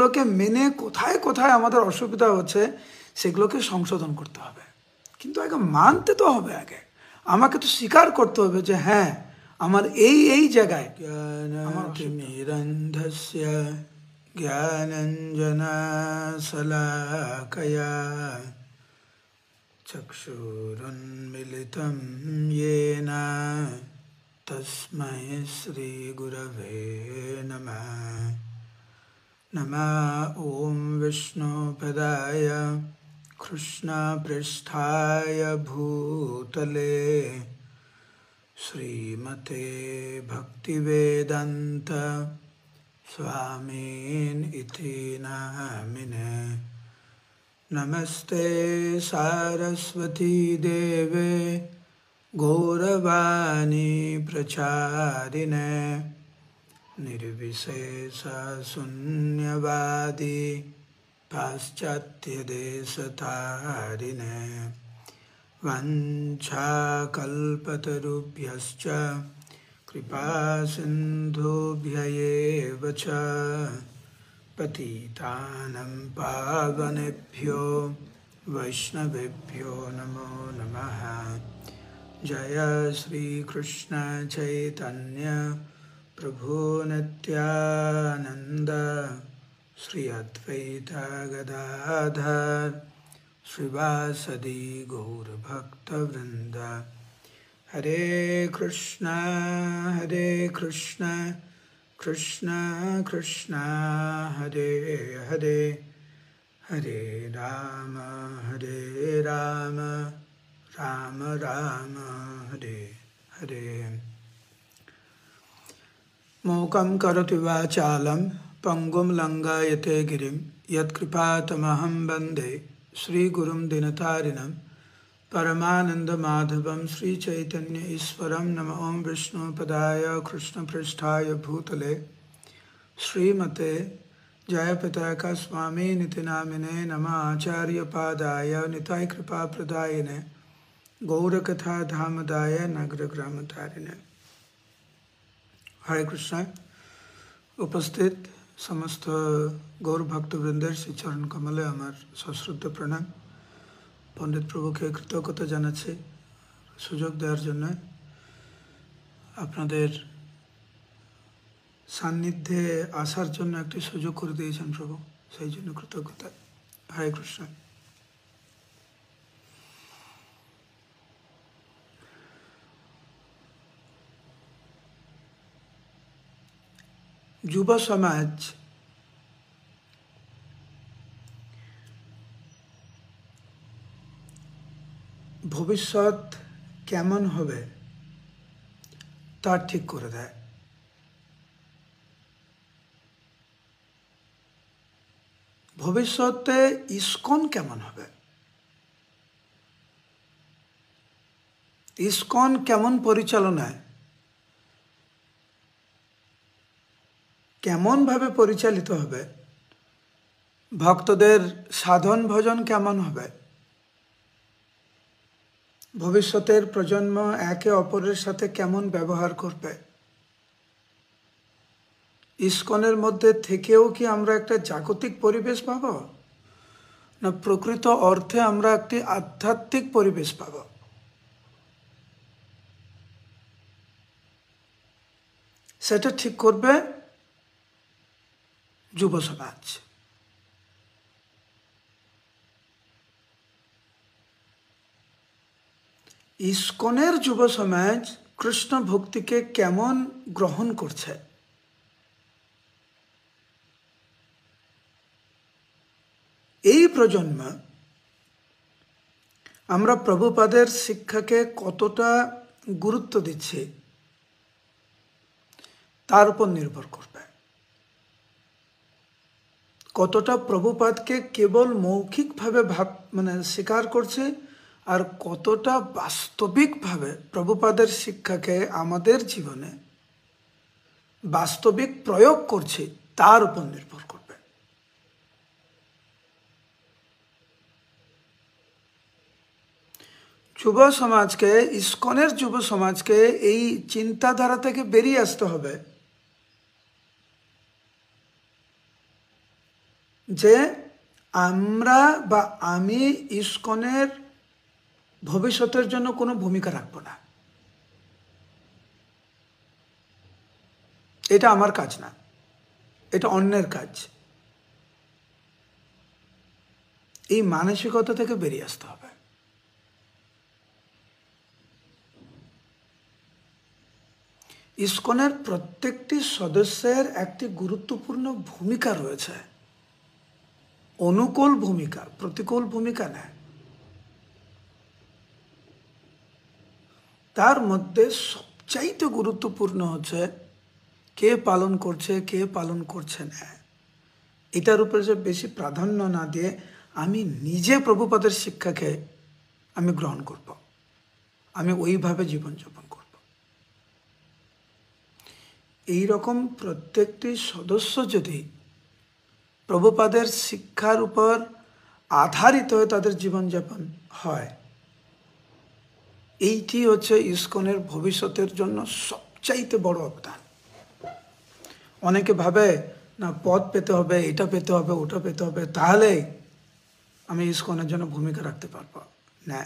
সেগুলোকে মেনে কোথায় কোথায় আমাদের অসুবিধা হচ্ছে সেগুলোকে সংশোধন করতে হবে। কিন্তু আগে মানতে তো হবে, আগে আমাকে তো স্বীকার করতে হবে যে হ্যাঁ আমার এই জায়গায় জ্ঞানতিমিরন্ধস্য জ্ঞানাঞ্জনশলাকয়া চক্ষুরুন্মিলিতং येन তস্मै শ্রীগুরবে নমঃ। নমঃ ওম বিষ্ণুপদায় कृष्णपृष्ठाय भूतले श्रीमते भक्तिवेदान्त स्वामिन् इति नामिने। नमस्ते सारस्वती देवे गौरवाणी प्रचारिणे निर्विशेष शून्यवादी पाश्चात्यदेशतारिणे। वञ्चाकल्पतरुभ्यश्च कृपासिन्धुभ्य एव च पतितानं पावनेभ्यो वैष्णवेभ्यो नमो नमः। जय श्री कृष्ण चैतन्य प्रभु नित्यानंद श्री अद्वैत गदाधर श्रीवासदि गौर भक्तवृंद। हरे कृष्ण कृष्ण कृष्ण हरे हरे, हरे राम राम राम हरे हरे। मूकं करोति वाचालं पंगुं लंघयते गिरिं यत्कृपातमहं वन्दे श्रीगुरुं दीनतारिणं परमानन्दमाधवं श्रीचैतन्य ईश्वरं। नमः ओं विष्णुपदाय कृष्णपृष्ठाय भूतले श्रीमते जयपताका स्वामिनिति नामिने। नमः आचार्यपादाय निताय कृपाप्रदायिने गौरकथा धामदाय नगरग्रामतारिणे। हरे कृष्ण। उपस्थित समस्त गौर भक्तवृंदेर श्री चरण कमले आमार सश्रद्ध प्रणाम। पंडित प्रभुके कृतज्ञता जानाচ্ছি সুযোগ দেওয়ার জন্য, আপনাদের সান্নিধ্যে আসার জন্য একটি সুযোগ করে দিয়েছেন প্রভু, সেই জন্য কৃতজ্ঞতা। হরে কৃষ্ণ। যুব সমাজ ভবিষ্যৎ কেমন হবে তা ঠিক করে দেয়। ভবিষ্যতে ইসকন কেমন হবে, ইসকন কেমন পরিচালনায় কেমন ভাবে পরিচালিত হবে, ভক্তদের সাধন ভজন কেমন হবে, ভবিষ্যতের প্রজন্ম একে অপরের সাথে কেমন ব্যবহার করবে, ইসকনের মধ্যে থেকেও কি আমরা একটা জাগতিক পরিবেশ পাব, না প্রকৃত অর্থে আমরা একটি আধ্যাত্মিক পরিবেশ পাব, সেটা ঠিক করবে যুব সমাজ। ইসকনের যুব সমাজ কৃষ্ণ ভক্তিকে কেমন গ্রহণ করছে, এই প্রজন্ম আমরা প্রভুপাদের শিক্ষাকে কতটা গুরুত্ব দিচ্ছি তার উপর নির্ভর করবে। কতটা প্রভুপাদকে কেবল মৌখিকভাবে স্বীকার করছে আর কতটা বাস্তবিকভাবে প্রভুপাদের শিক্ষাকে আমাদের জীবনে বাস্তবিক প্রয়োগ করছে তার উপর নির্ভর করবে। যুব সমাজকে, ইসকনের যুব সমাজকে এই চিন্তাধারা থেকে বেরিয়ে আসতে হবে যে আমরা বা আমি ইসকনের ভবিষ্যতের জন্য কোনো ভূমিকা রাখব না। এটা আমার কাজ না, এটা অন্যের কাজ। এই মানসিকতা থেকে বেরিয়ে আসতে হবে। ইসকনের প্রত্যেকটি সদস্যের একটি গুরুত্বপূর্ণ ভূমিকা রয়েছে, অনুকূল ভূমিকা, প্রতিকূল ভূমিকা না। তার মধ্যে সবচাইতে গুরুত্বপূর্ণ হচ্ছে কে পালন করছে, কে পালন করছে না। এটার উপরে যে বেশি প্রাধান্য না দিয়ে আমি নিজে প্রভুপাদের শিক্ষাকে আমি গ্রহণ করব, আমি ওইভাবে জীবনযাপন করব। এই রকম প্রত্যেকটি সদস্য যদি প্রভুপাদের শিক্ষার উপর আধারিত হয়ে তাদের জীবনযাপন হয়, এইটি হচ্ছে ইসকনের ভবিষ্যতের জন্য সবচাইতে বড় অবদান। অনেকে ভাবে না পদ পেতে হবে, এটা পেতে হবে, ওটা পেতে হবে, তাহলে আমি ইসকনের জন্য ভূমিকা রাখতে পারবো না।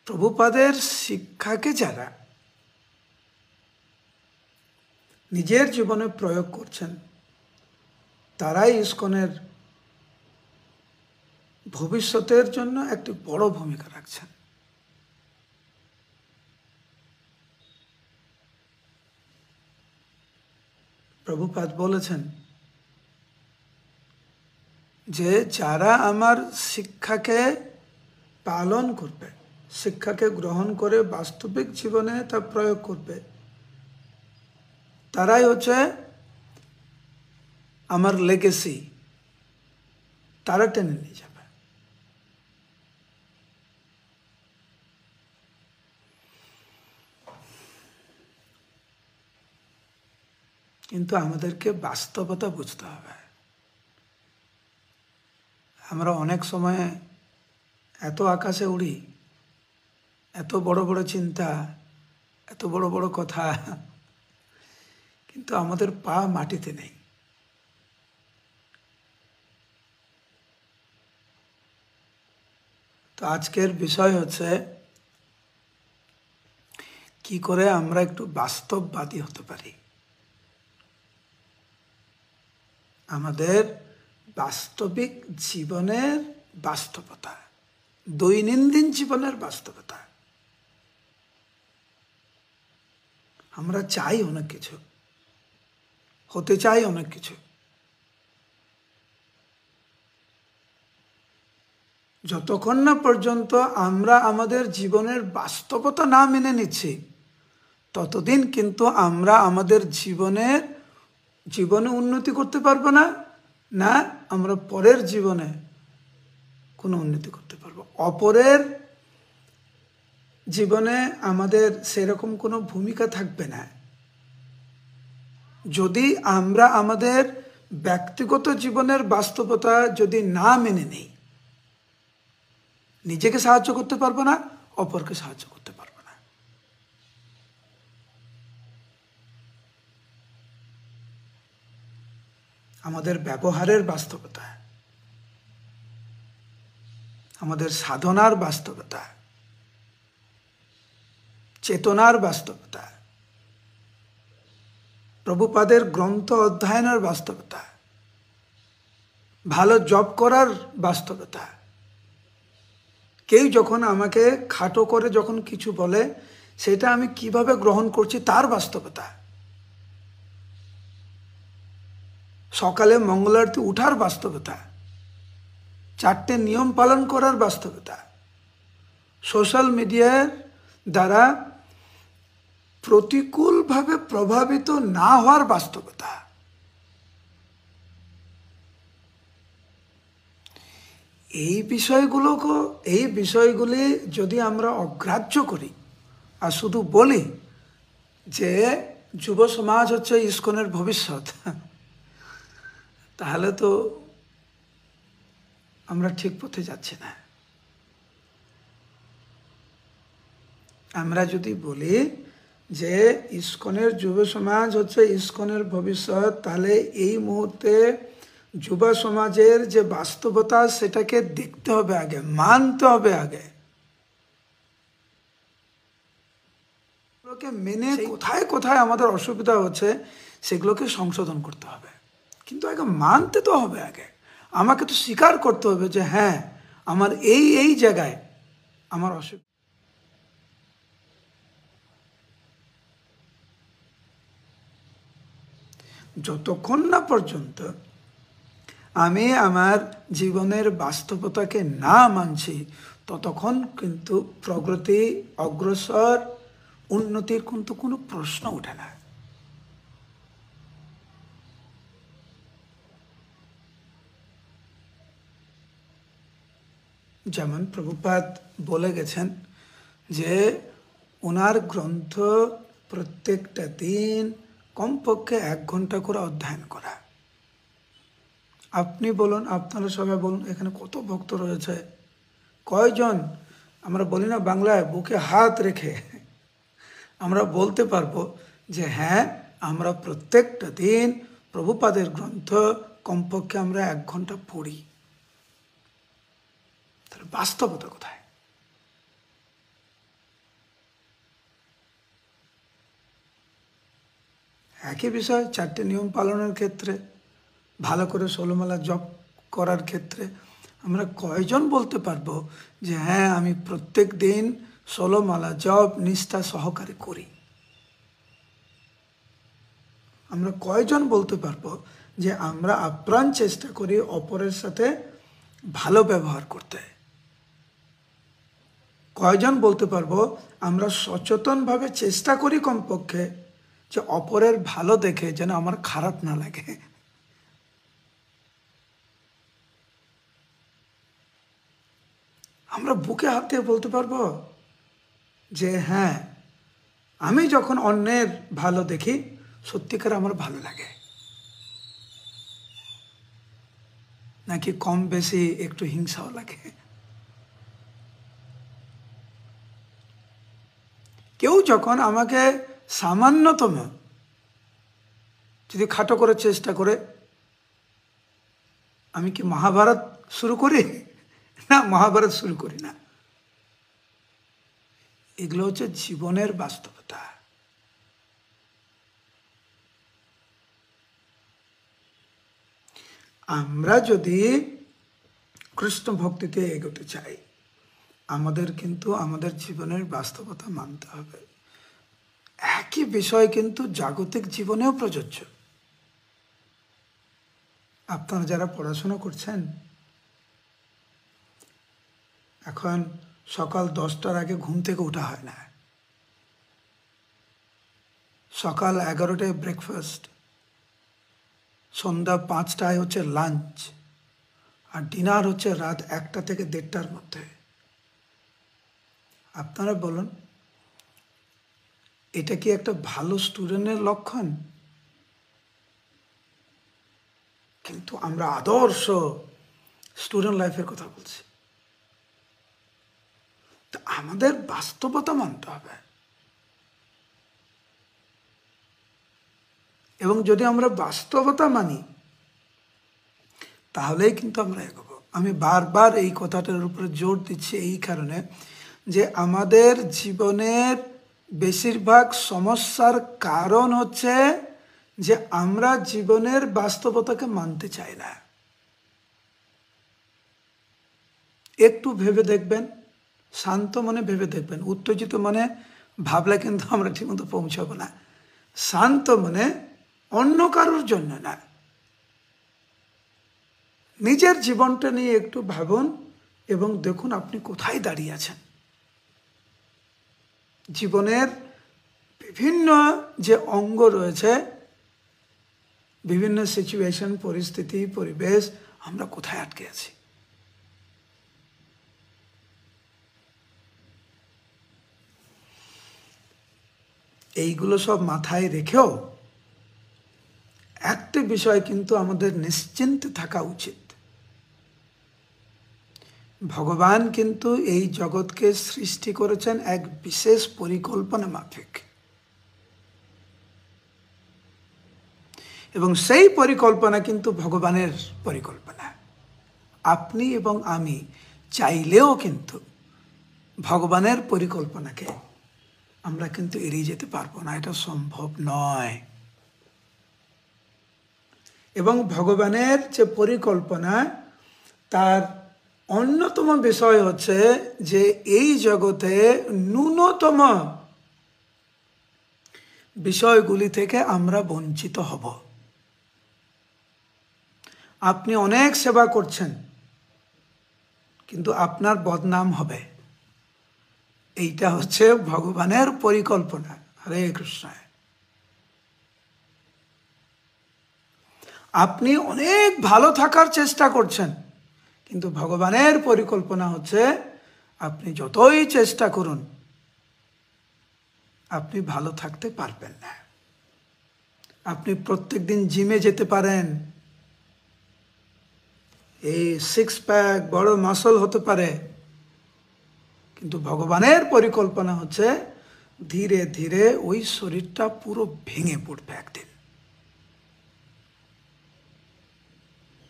প্রভুপাদের শিক্ষাকে যারা নিজের জীবনে প্রয়োগ করছেন, তারাই ইসকনের ভবিষ্যতের জন্য একটি বড় ভূমিকা রাখছেন। প্রভুপাদ বলেছেন যে যারা আমার শিক্ষাকে পালন করবে, শিক্ষাকে গ্রহণ করে বাস্তবিক জীবনে তা প্রয়োগ করবে, তারাই হচ্ছে আমার লেগেসি, তারা টেনে নিয়ে যাবে। কিন্তু আমাদেরকে বাস্তবতা বুঝতে হবে। আমরা অনেক সময় এত আকাশে উড়ি, এত বড় বড় চিন্তা, এত বড় বড় কথা, কিন্তু আমাদের পা মাটিতে নেই। তো আজকের বিষয় হচ্ছে কি করে আমরা একটু বাস্তববাদী হতে পারি, আমাদের বাস্তবিক জীবনের বাস্তবতা, দৈনন্দিন জীবনের বাস্তবতা। আমরা চাই অনেক কিছু, হতে চাই অনেক কিছু, যতক্ষণ না পর্যন্ত আমরা আমাদের জীবনের বাস্তবতা না মেনে নিচ্ছি, ততদিন কিন্তু আমরা আমাদের জীবনে উন্নতি করতে পারবো না, না আমরা পরের জীবনে কোনো উন্নতি করতে পারবো। অপরের জীবনে আমাদের সেরকম কোনো ভূমিকা থাকবে না যদি আমরা আমাদের ব্যক্তিগত জীবনের বাস্তবতা যদি না মেনে নেই। নিজেকে সাহায্য করতে পারবো না, অপরকে সাহায্য করতে পারবো না। আমাদের ব্যবহারের বাস্তবতা, আমাদের সাধনার বাস্তবতা, চেতনার বাস্তবতা, প্রভুপাদের গ্রন্থ অধ্যয়নের বাস্তবতা, ভালো জব করার বাস্তবতা। কেউ যখন আমাকে খাটো করে যখন কিছু বলে, সেটা আমি কিভাবে গ্রহণ করছি তার বাস্তবতা। সকালে মঙ্গলারতি উঠার বাস্তবতা, 4টে নিয়ম পালন করার বাস্তবতা, সোশ্যাল মিডিয়ার দ্বারা প্রতিকূলভাবে প্রভাবিত না হওয়ার বাস্তবতা। এই বিষয়গুলি যদি আমরা অগ্রাহ্য করি আর শুধু বলি যে যুব সমাজ হচ্ছে ইসকনের ভবিষ্যৎ, তাহলে তো আমরা ঠিক পথে যাচ্ছি না। আমরা যদি বলি যে ইসকনের যুব সমাজ হচ্ছে ইসকনের ভবিষ্যৎ, তাহলে এই মুহূর্তে যুব সমাজের যে বাস্তবতা সেটাকে দেখতে হবে আগে, মানতে হবে আগে, মেনে কোথায় কোথায় আমাদের অসুবিধা হচ্ছে সেগুলোকে সংশোধন করতে হবে। কিন্তু আগে মানতে তো হবে, আগে আমাকে তো স্বীকার করতে হবে যে হ্যাঁ আমার এই এই জায়গায় আমার অসুবিধা। যতক্ষণ না পর্যন্ত আমি আমার জীবনের বাস্তবতাকে না মানছি ততক্ষণ কিন্তু প্রগতি, অগ্রসর, উন্নতির কিন্তু কোনো প্রশ্ন ওঠে না। যেমন প্রভুপাদ বলে গেছেন যে ওনার গ্রন্থ প্রত্যেকটা দিন কমপক্ষে 1 ঘন্টা করে অধ্যয়ন করা। আপনি বলুন, আপনারা সবাই বলুন, এখানে কত ভক্ত রয়েছে, কয়জন আমরা বলি না বাংলায় বুকে হাত রেখে আমরা বলতে পারবো যে হ্যাঁ আমরা প্রত্যেকটা দিন প্রভুপাদের গ্রন্থ কমপক্ষে আমরা 1 ঘন্টা পড়ি? তাহলে বাস্তবতা কোথায়? একই বিষয় 4টে নিয়ম পালনের ক্ষেত্রে, ভালো করে 16 মালা জপ করার ক্ষেত্রে আমরা কয়জন বলতে পারবো যে হ্যাঁ আমি প্রত্যেক দিন 16 মালা জপ নিষ্ঠা সহকারে করি? আমরা কয়জন বলতে পারবো যে আমরা আপ্রাণ চেষ্টা করি অপরের সাথে ভালো ব্যবহার করতে? কয়জন বলতে পারবো আমরা সচেতনভাবে চেষ্টা করি কমপক্ষে যে অপরের ভালো দেখে যেন আমার খারাপ না লাগে? আমরা বুকে হাত দিয়ে বলতে পারবো যে হ্যাঁ আমি যখন অন্যের ভালো দেখি সত্যিকার আমার ভালো লাগে? নাকি কম বেশি একটু হিংসাও লাগে? কেউ যখন আমাকে সামান্যতম যদি খাটো করে চেষ্টা করে, আমি কি মহাভারত শুরু করি? না, মহাভারত শুরু করি না। এগুলো হচ্ছে জীবনের বাস্তবতা। আমরা যদি কৃষ্ণ ভক্তিতে এগোতে চাই আমাদের কিন্তু আমাদের জীবনের বাস্তবতা মানতে হবে। একই বিষয় কিন্তু জাগতিক জীবনেও প্রযোজ্য। আপনারা যারা পড়াশোনা করছেন, এখন সকাল 10টার আগে ঘুম থেকে ওঠা হয় না, সকাল 11টায় ব্রেকফাস্ট, সন্ধ্যা 5টায় হচ্ছে লাঞ্চ, আর ডিনার হচ্ছে রাত 1টা থেকে 1:30টার মধ্যে। আপনারা বলুন এটা কি একটা ভালো স্টুডেন্টের লক্ষণ? কিন্তু আমরা আদর্শ স্টুডেন্ট লাইফের কথা বলছি। তো আমাদের বাস্তবতা মানতে হবে, এবং যদি আমরা বাস্তবতা মানি তাহলেই কিন্তু আমরা এগোবো। আমি বারবার এই কথাটার উপরে জোর দিচ্ছি এই কারণে যে আমাদের জীবনের বেশিরভাগ সমস্যার কারণ হচ্ছে যে আমরা জীবনের বাস্তবতাকে মানতে চাই না। একটু ভেবে দেখবেন, শান্ত মনে ভেবে দেখবেন। উত্তেজিত মনে ভাবলে কিন্তু আমরা ঠিকমতো পৌঁছাবো না। শান্ত মনে, অন্য কারোর জন্য না, নিজের জীবনটা নিয়ে একটু ভাবুন এবং দেখুন আপনি কোথায় দাঁড়িয়ে আছেন। জীবনের বিভিন্ন যে অঙ্গ রয়েছে, বিভিন্ন সিচুয়েশন, পরিস্থিতি, পরিবেশ, আমরা কোথায় আটকে আছি। এইগুলো সব মাথায় রেখেও একটা বিষয় কিন্তু আমাদের নিশ্চিন্তে থাকা উচিত। ভগবান কিন্তু এই জগৎকে সৃষ্টি করেছেন এক বিশেষ পরিকল্পনা মাফিক। এবং সেই পরিকল্পনা কিন্তু ভগবানের পরিকল্পনা। আপনি এবং আমি চাইলেও কিন্তু ভগবানের পরিকল্পনাকে আমরা কিন্তু এড়িয়ে যেতে পারবো না, এটা সম্ভব নয়। এবং ভগবানের যে পরিকল্পনা, তার অন্যতম বিষয় হচ্ছে যে এই জগতে ন্যূনতম বিষয়গুলি থেকে আমরা বঞ্চিত হব। আপনি অনেক সেবা করছেন, কিন্তু আপনার বদনাম হবে। এইটা হচ্ছে ভগবানের পরিকল্পনা। হরে কৃষ্ণ। আপনি অনেক ভালো থাকার চেষ্টা করছেন, কিন্তু ভগবানের পরিকল্পনা হচ্ছে আপনি যতই চেষ্টা করুন আপনি ভালো থাকতে পারবেন না। আপনি প্রত্যেকদিন জিমে যেতে পারেন, এই 6 প্যাক বড় মাসল হতে পারে, কিন্তু ভগবানের পরিকল্পনা হচ্ছে ধীরে ধীরে ওই শরীরটা পুরো ভেঙে পড়বে একদিন।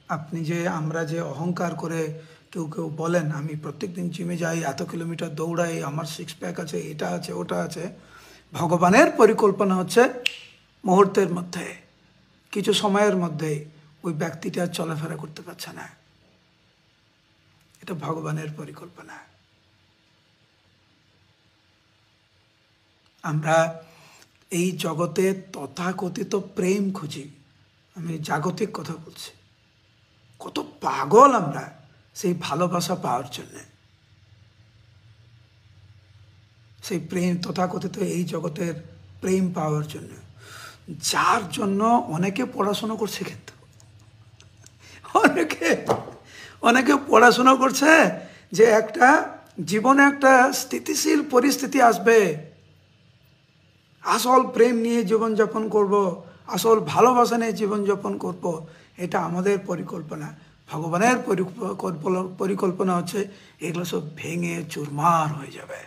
আপনি যে আমরা যে অহংকার করে কেউ কেউ বলেন আমি প্রত্যেকদিন জিমে যাই, এত কিলোমিটার দৌড়াই, আমার 6 প্যাক আছে, এটা আছে, ওটা আছে। ভগবানের পরিকল্পনা হচ্ছে মুহূর্তের মধ্যে, কিছু সময়ের মধ্যে ওই ব্যক্তিটা চলাফেরা করতে পারছে না। এটা ভগবানের পরিকল্পনা। আমরা এই জগতে তথাকথিত প্রেম খুঁজি, আমি জাগতিক কথা বলছি। কত পাগল আমরা সেই ভালোবাসা পাওয়ার জন্য, সেই প্রেম, তথাকথিত এই জগতের প্রেম পাওয়ার জন্য, যার জন্য অনেকে পড়াশোনা করছে। কিন্তু অনেকে পড়াশোনা করছে যে একটা জীবনে একটা স্থিতিশীল পরিস্থিতি আসবে, আসল প্রেম নিয়ে জীবনযাপন করব, আসল ভালোবাসা নিয়ে জীবনযাপন করব। এটা আমাদের পরিকল্পনা। ভগবানের পরিকল্পনা হচ্ছে এগুলো সব ভেঙে চুরমার হয়ে যাবে।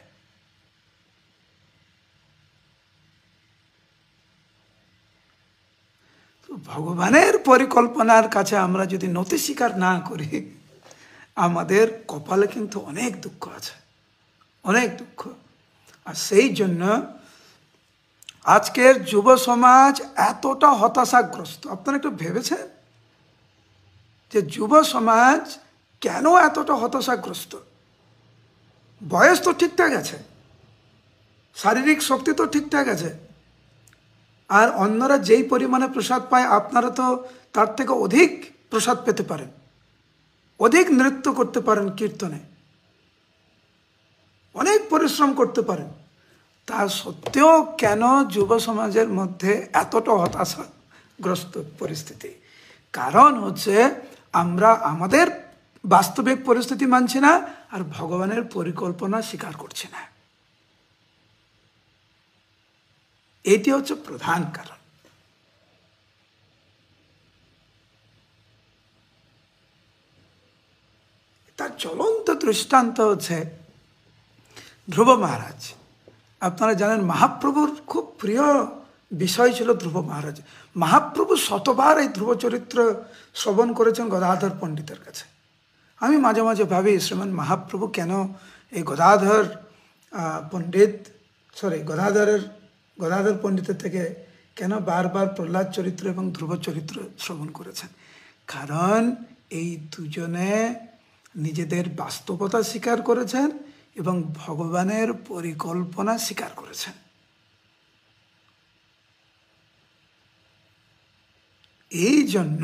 তো ভগবানের পরিকল্পনার কাছে আমরা যদি নতি স্বীকার না করি, আমাদের কপালে কিন্তু অনেক দুঃখ আছে, অনেক দুঃখ। আর সেই জন্য আজকের যুব সমাজ এতটা হতাশাগ্রস্ত। আপনারা একটু ভেবেছেন যে যুব সমাজ কেন এতটা হতাশাগ্রস্ত? বয়স তো ঠিকঠাক আছে, শারীরিক শক্তি তো ঠিকঠাক আছে, আর অন্যরা যেই পরিমাণে প্রসাদ পায় আপনারা তো তার থেকে অধিক প্রসাদ পেতে পারেন, অধিক নৃত্য করতে পারেন, কীর্তনে অনেক পরিশ্রম করতে পারেন। তা সত্ত্বেও কেন যুব সমাজের মধ্যে এতটা হতাশাগ্রস্ত পরিস্থিতি? কারণ হচ্ছে আমরা আমাদের বাস্তবিক পরিস্থিতি মানছি না, আর ভগবানের পরিকল্পনা স্বীকার করছি না। এটি হচ্ছে প্রধান কারণ। তার জ্বলন্ত দৃষ্টান্ত হচ্ছে ধ্রুব মহারাজ। আপনারা জানেন মহাপ্রভুর খুব প্রিয় বিষয় ছিল ধ্রুব মহারাজ। মহাপ্রভু শতবার এই ধ্রুব চরিত্র শ্রবণ করেছেন গদাধর পণ্ডিতের কাছে। আমি মাঝে মাঝে ভাবি শ্রীমান মহাপ্রভু কেন এই গদাধর পণ্ডিতের থেকে কেন বারবার প্রহ্লাদ চরিত্র এবং ধ্রুব চরিত্র শ্রবণ করেছেন? কারণ এই দুজনে নিজেদের বাস্তবতা স্বীকার করেছেন এবং ভগবানের পরিকল্পনা স্বীকার করেছেন। এই জন্য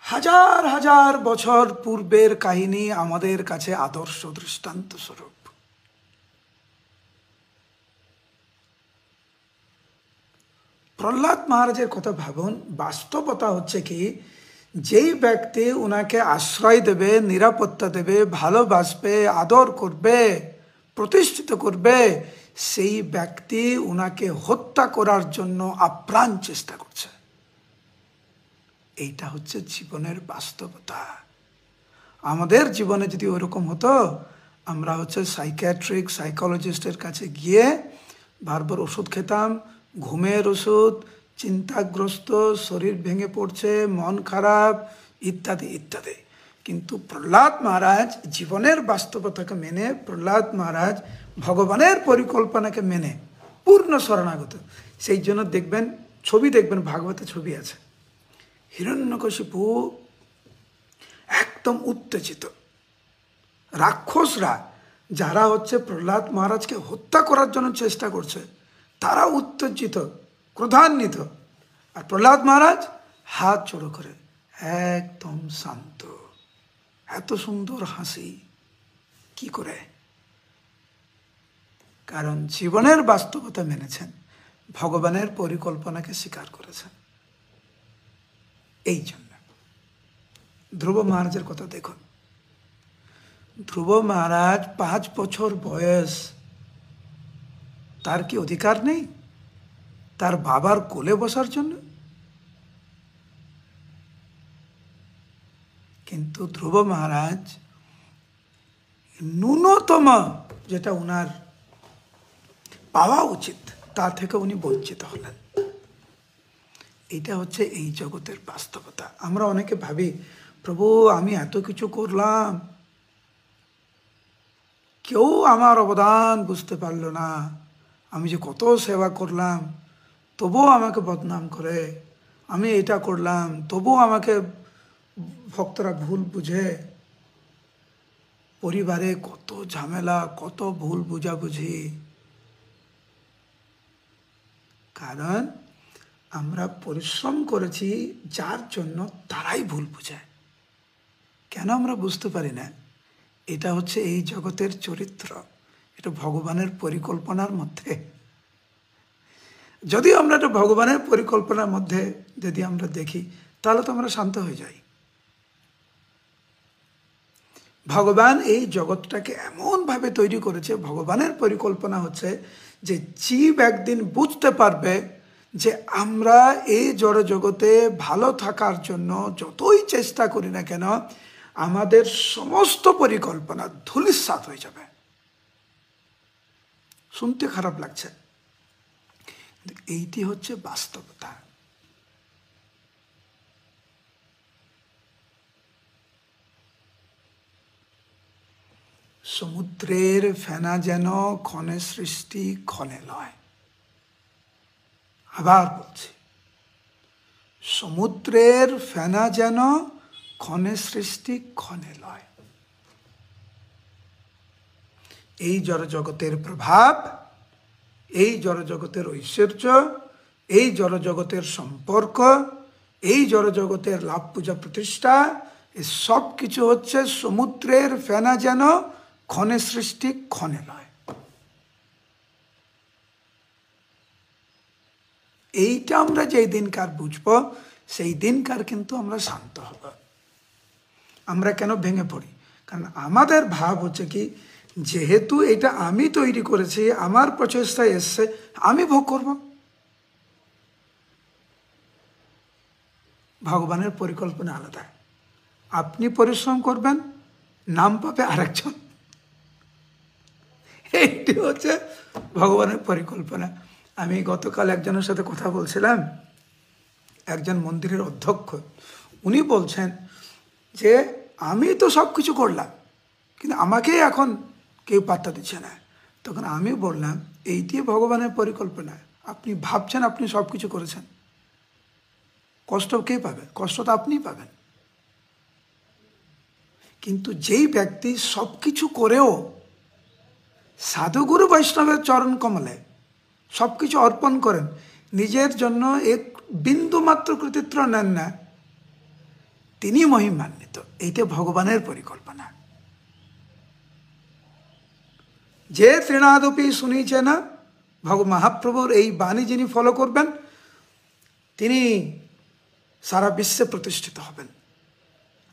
হাজার হাজার বছর পূর্বের কাহিনী আমাদের কাছে আদর্শ দৃষ্টান্ত স্বরূপ। প্রহ্লাদ মহারাজের কথা ভাবুন। বাস্তবতা হচ্ছে কি, যেই ব্যক্তি ওনাকে আশ্রয় দেবে, নিরাপত্তা দেবে, ভালোবাসবে, আদর করবে, প্রতিষ্ঠিত করবে, সেই ব্যক্তি ওনাকে হত্যা করার জন্য আপ্রাণ চেষ্টা করছে। এইটা হচ্ছে জীবনের বাস্তবতা। আমাদের জীবনে যদি ওরকম হতো, আমরা হচ্ছে সাইকিয়াট্রিক সাইকোলজিস্টের কাছে গিয়ে বারবার ওষুধ খেতাম, ঘুমের ওষুধ, চিন্তাগ্রস্ত, শরীর ভেঙে পড়ছে, মন খারাপ, ইত্যাদি ইত্যাদি। কিন্তু প্রহ্লাদ মহারাজ জীবনের বাস্তবতাকে মেনে, প্রহ্লাদ মহারাজ ভগবানের পরিকল্পনাকে মেনে পূর্ণ শরণাগত। সেই জন্য দেখবেন, ছবি দেখবেন, ভাগবতে ছবি আছে, হিরণ্যকশিপু একদম উত্তেজিত, রাক্ষসরা যারা হচ্ছে প্রহ্লাদ মহারাজকে হত্যা করার জন্য চেষ্টা করছে তারা উত্তেজিত, ক্রোধান্বিত, আর প্রহ্লাদ মহারাজ হাত জোড়ো করে একদম শান্ত। এত সুন্দর হাসি কি করে? কারণ জীবনের বাস্তবতা মেনেছেন, ভগবানের পরিকল্পনাকে স্বীকার করেছেন। এই জন্য ধ্রুব মহারাজের কথা দেখুন। ধ্রুব মহারাজ 5 বছর বয়স, তার কি অধিকার নেই তার বাবার কোলে বসার জন্য? কিন্তু ধ্রুব মহারাজ ন্যূনতম যেটা উনার পাওয়া উচিত তা থেকে উনি বঞ্চিত হলেন। এটা হচ্ছে এই জগতের বাস্তবতা। আমরা অনেকে ভাবি, প্রভু আমি এত কিছু করলাম, কেউ আমার অবদান বুঝতে পারল না, আমি যে কত সেবা করলাম তবুও আমাকে বদনাম করে, আমি এটা করলাম তবুও আমাকে ভক্তরা ভুল বুঝে, পরিবারে কত ঝামেলা, কত ভুল বুঝাবুঝি। কারণ আমরা পরিশ্রম করেছি যার জন্য তারাই ভুল বুঝায়। কেন আমরা বুঝতে পারি না? এটা হচ্ছে এই জগতের চরিত্র, এটা ভগবানের পরিকল্পনার মধ্যে। যদি আমরা এটা ভগবানের পরিকল্পনার মধ্যে যদি আমরা দেখি, তাহলে তো আমরা শান্ত হয়ে যাই। ভগবান এই জগৎটাকে এমনভাবে তৈরি করেছে, ভগবানের পরিকল্পনা হচ্ছে যে জীব একদিন বুঝতে পারবে যে আমরা এই জড় জগতে ভালো থাকার জন্য যতই চেষ্টা করি না কেন, আমাদের সমস্ত পরিকল্পনা ধূলিসাৎ হয়ে যাবে। শুনতে খারাপ লাগছে, এইটি হচ্ছে বাস্তবতা। সমুদ্রের ফেনা যেন ক্ষণে সৃষ্টি ক্ষণে লয়। আবার বলছি, সমুদ্রের ফেনা যেন ক্ষণে সৃষ্টি ক্ষণে লয়। এই জড়জগতের প্রভাব, এই জড়জগতের ঐশ্বর্য, এই জড়জগতের সম্পর্ক, এই জড়জগতের লাভ পূজা প্রতিষ্ঠা, এই সব কিছু হচ্ছে সমুদ্রের ফেনা যেন ক্ষণে সৃষ্টি ক্ষণে লয়। এইটা আমরা যেই দিনকার বুঝব, সেই দিনকার কিন্তু আমরা শান্ত হব। আমরা কেন ভেঙে পড়ি? কারণ আমাদের ভাব হচ্ছে কি, যেহেতু এটা আমি তৈরি করেছি, আমার প্রচেষ্টায় এসছে, আমি ভোগ করব। ভগবানের পরিকল্পনা আলাদা। আপনি পরিশ্রম করবেন, নাম পাবে আরেকজন। এইটি হচ্ছে ভগবানের পরিকল্পনা। আমি গতকাল একজনের সাথে কথা বলছিলাম, একজন মন্দিরের অধ্যক্ষ। উনি বলছেন যে আমি তো সব কিছু করলাম, কিন্তু আমাকেই এখন কেউ পাত্তা দিচ্ছে না। তখন আমি বললাম, এইটি ভগবানের পরিকল্পনা। আপনি ভাবছেন আপনি সব কিছু করেছেন, কষ্ট কে পাবে? কষ্ট তো আপনিই পাবেন। কিন্তু যেই ব্যক্তি সব কিছু করেও সাধুগুরু বৈষ্ণবের চরণ কমলে সব কিছু অর্পণ করেন, নিজের জন্য এক বিন্দু মাত্র কৃতিত্ব নেন না, তিনি মহিমান্বিত। এইটা ভগবানের পরিকল্পনা। যে তৃণাদপি শুনিছে না, মহাপ্রভুর এই বাণী যিনি ফলো করবেন, তিনি সারা বিশ্বে প্রতিষ্ঠিত হবেন।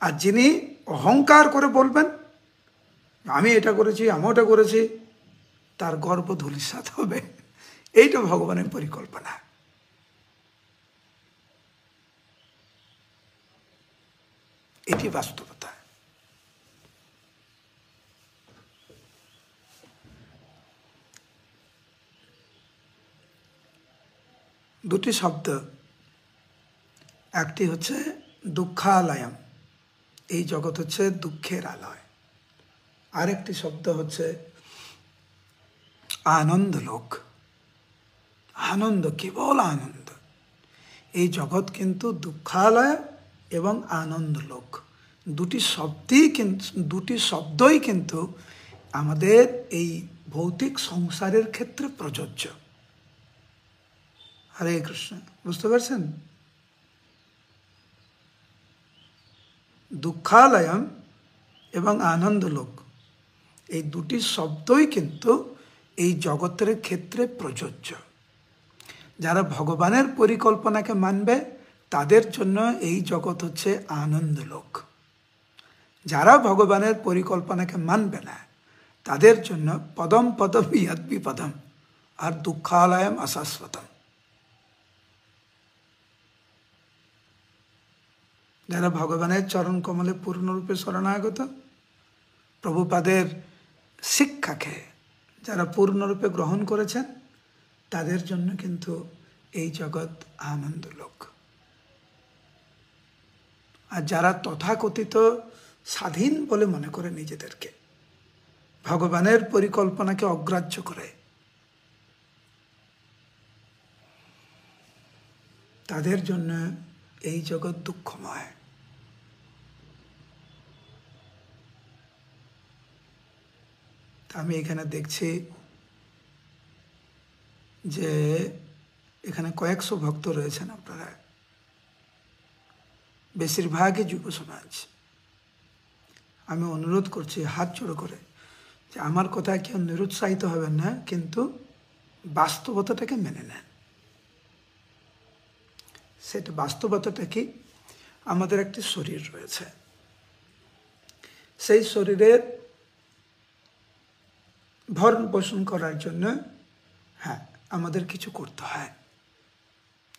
আর যিনি অহংকার করে বলবেন আমি এটা করেছি, আমি ওটা করেছি, তার গর্ব ধূলিসাৎ হবে। এইটা ভগবানের পরিকল্পনা। এটি বাস্তবতা। দুটি শব্দ, একটি হচ্ছে দুঃখালয়ম, এই জগৎ হচ্ছে দুঃখের আলয়। আরেকটি শব্দ হচ্ছে আনন্দলোক, আনন্দ, কেবল আনন্দ। এই জগৎ কিন্তু দুঃখালয় এবং আনন্দলোক, দুটি শব্দই কিন্তু আমাদের এই ভৌতিক সংসারের ক্ষেত্রে প্রযোজ্য। হরে কৃষ্ণ, বুঝতে পারছেন? দুঃখালয়ম এবং আনন্দলোক, এই দুটি শব্দই কিন্তু এই জগতের ক্ষেত্রে প্রযোজ্য। যারা ভগবানের পরিকল্পনাকে মানবে তাদের জন্য এই জগৎ হচ্ছে আনন্দলোক। যারা ভগবানের পরিকল্পনাকে মানবে না তাদের জন্য পদম পদম ইয়াদ বিপদম আর দুঃখালয়ম অশাশ্বতম। যারা ভগবানের চরণ কমলে পূর্ণরূপে শরণাগত, প্রভুপাদের শিক্ষাকে যারা পূর্ণরূপে গ্রহণ করেছেন তাদের জন্য কিন্তু এই জগৎ আনন্দলোক। আর যারা তথাকথিত স্বাধীন বলে মনে করে নিজেদেরকে, ভগবানের পরিকল্পনাকে অগ্রাহ্য করে, তাদের জন্য এই জগৎ দুঃখময়। আমি এখানে দেখছি যে এখানে কয়েকশো ভক্ত রয়েছেন আপনারা, বেশিরভাগই যুব সমাজ। আমি অনুরোধ করছি হাত জোড়ো করে যে আমার কথায় কেউ নিরুৎসাহিত হবেন না, কিন্তু বাস্তবতাটাকে মেনে নেন। সেটা বাস্তবতাটা কি? আমাদের একটি শরীর রয়েছে, সেই শরীরের ভরণ পোষণ করার জন্য হ্যাঁ আমাদের কিছু করতে হয়,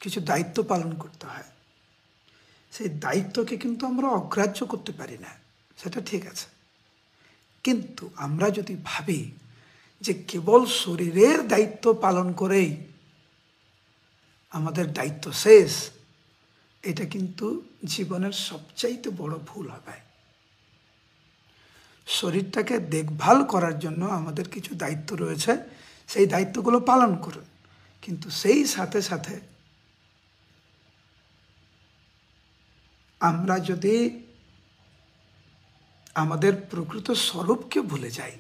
কিছু দায়িত্ব পালন করতে হয়। সেই দায়িত্বকে কিন্তু আমরা অগ্রাহ্য করতে পারি না, সেটা ঠিক আছে। কিন্তু আমরা যদি ভাবি যে কেবল শরীরের দায়িত্ব পালন করেই আমাদের দায়িত্ব শেষ, এটা কিন্তু জীবনের সবচাইতে বড় ভুল হবে। শরীরটাকে দেখভাল করার জন্য আমাদের কিছু দায়িত্ব রয়েছে, সেই দায়িত্বগুলো পালন করুন, কিন্তু সেই সাথে সাথে আমরা যদি আমাদের প্রকৃত স্বরূপকে ভুলে যাই,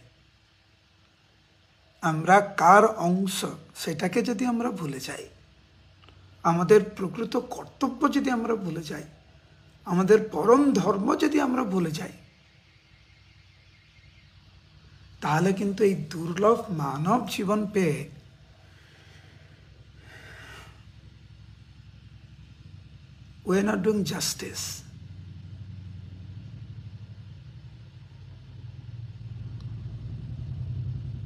আমরা কার অংশ সেটাকে যদি আমরা ভুলে যাই, আমাদের প্রকৃত কর্তব্য যদি আমরা ভুলে যাই, আমাদের পরম ধর্ম যদি আমরা ভুলে যাই, তাহলে কিন্তু এই দুর্লভ মানব জীবন পেয়ে we are not doing justice.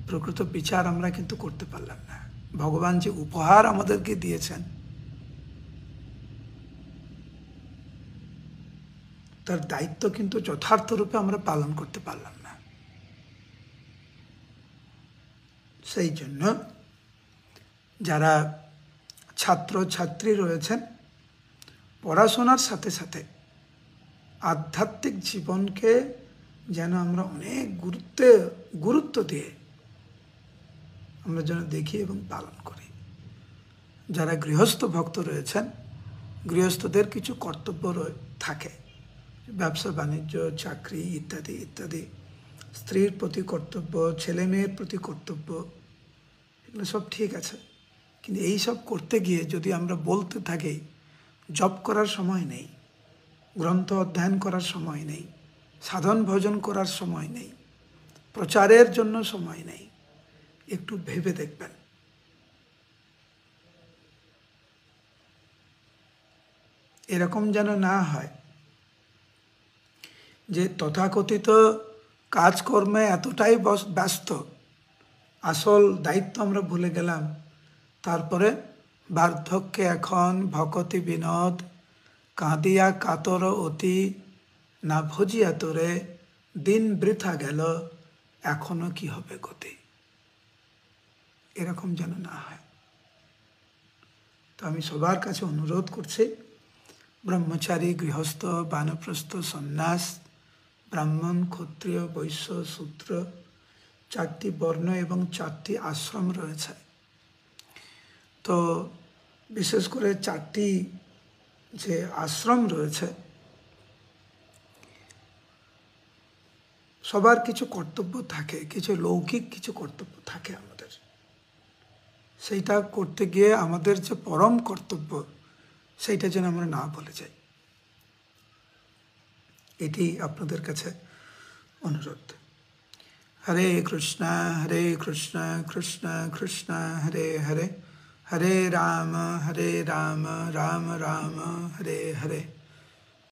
প্রকৃত বিচার আমরা কিন্তু করতে পারলাম না। ভগবান যে উপহার আমাদেরকে দিয়েছেন তার দায়িত্ব কিন্তু যথার্থ রূপে আমরা পালন করতে পারলাম না। সেই জন্য যারা ছাত্র ছাত্রী রয়েছেন, পড়াশোনার সাথে সাথে আধ্যাত্মিক জীবনকে যেন আমরা অনেক গুরুত্ব দিয়ে আমরা যেন দেখি এবং পালন করি। যারা গৃহস্থ ভক্ত রয়েছেন, গৃহস্থদের কিছু কর্তব্য থাকে, ব্যবসা বাণিজ্য, চাকরি ইত্যাদি ইত্যাদি, স্ত্রীর প্রতি কর্তব্য, ছেলে মেয়ের প্রতি কর্তব্য, এগুলো সব ঠিক আছে। কিন্তু এই সব করতে গিয়ে যদি আমরা বলতে থাকি জপ করার সময় নেই, গ্রন্থ অধ্যয়ন করার সময় নেই, সাধন ভজন করার সময় নেই, প্রচারের জন্য সময় নেই, একটু ভেবে দেখবেন। এরকম যেন না হয় যে তথাকথিত কাজকর্মে এতটাই ব্যস্ত, আসল দায়িত্ব আমরা ভুলে গেলাম। তারপরে বার্ধক্যে এখন ভকতি বিনোদ, কাঁদিয়া কাতর অতি, না ভজিয়া তোরে, দিন বৃথা গেল, এখনো কি হবে গতি। এরকম যেন না হয়। তো আমি সবার কাছে অনুরোধ করছি, ব্রহ্মচারী, গৃহস্থ, বানপ্রস্থ, সন্ন্যাস, ব্রাহ্মণ, ক্ষত্রিয়, বৈশ্য, শূদ্র, 4টি বর্ণ এবং 4টি আশ্রম রয়েছে। তো বিশেষ করে 4টি যে আশ্রম রয়েছে, সবার কিছু কর্তব্য থাকে, কিছু লৌকিক কিছু কর্তব্য থাকে আমাদের। সেইটা করতে গিয়ে আমাদের যে পরম কর্তব্য, সেইটা যেন আমরা না ভুলে যাই, এটি আপনাদের কাছে অনুরোধ। হরে কৃষ্ণ কৃষ্ণ কৃষ্ণ হরে হরে, হরে রাম রাম রাম হরে হরে।